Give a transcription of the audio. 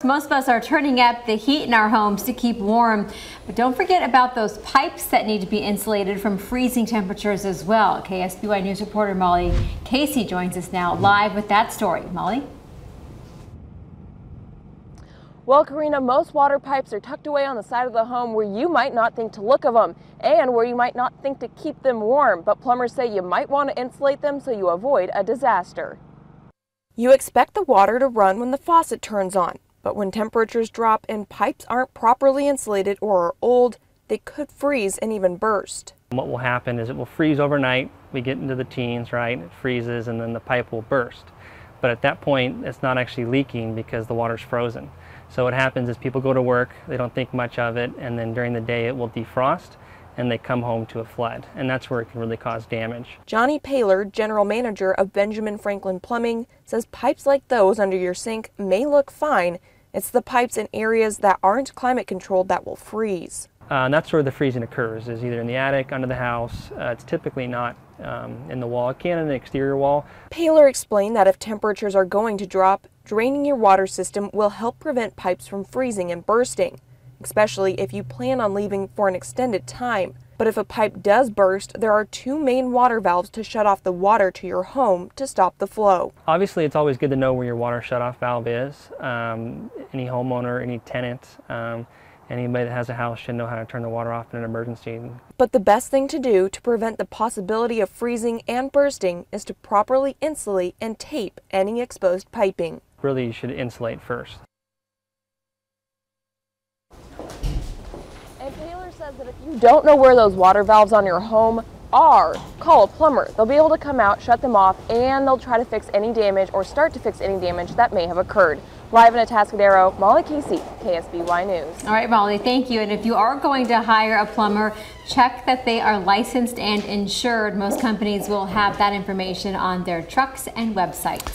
Most of us are turning up the heat in our homes to keep warm, but don't forget about those pipes that need to be insulated from freezing temperatures as well. KSBY News reporter Molly Casey joins us now live with that story. Molly? Well, Karina, most water pipes are tucked away on the side of the home where you might not think to look of them and where you might not think to keep them warm, but plumbers say you might want to insulate them so you avoid a disaster. You expect the water to run when the faucet turns on. But when temperatures drop and pipes aren't properly insulated or are old, they could freeze and even burst. What will happen is it will freeze overnight. We get into the teens, right? It freezes and then the pipe will burst. But at that point, it's not actually leaking because the water's frozen. So what happens is people go to work, they don't think much of it, and then during the day it will defrost and they come home to a flood. And that's where it can really cause damage. Johnny Paylor, general manager of Benjamin Franklin Plumbing, says pipes like those under your sink may look fine. It's the pipes in areas that aren't climate controlled that will freeze. And that's where the freezing occurs, is either in the attic, under the house. It's typically not in the wall. It can in the exterior wall. Paylor explained that if temperatures are going to drop, draining your water system will help prevent pipes from freezing and bursting, especially if you plan on leaving for an extended time. But if a pipe does burst, there are two main water valves to shut off the water to your home to stop the flow. Obviously, it's always good to know where your water shutoff valve is. Any homeowner, any tenant, anybody that has a house should know how to turn the water off in an emergency. But the best thing to do to prevent the possibility of freezing and bursting is to properly insulate and tape any exposed piping. Really, you should insulate first. Says that if you don't know where those water valves on your home are, call a plumber. They'll be able to come out, shut them off, and they'll try to fix any damage or start to fix any damage that may have occurred. Live in Atascadero, Molly Casey, KSBY News. All right, Molly, thank you. And if you are going to hire a plumber, check that they are licensed and insured. Most companies will have that information on their trucks and websites.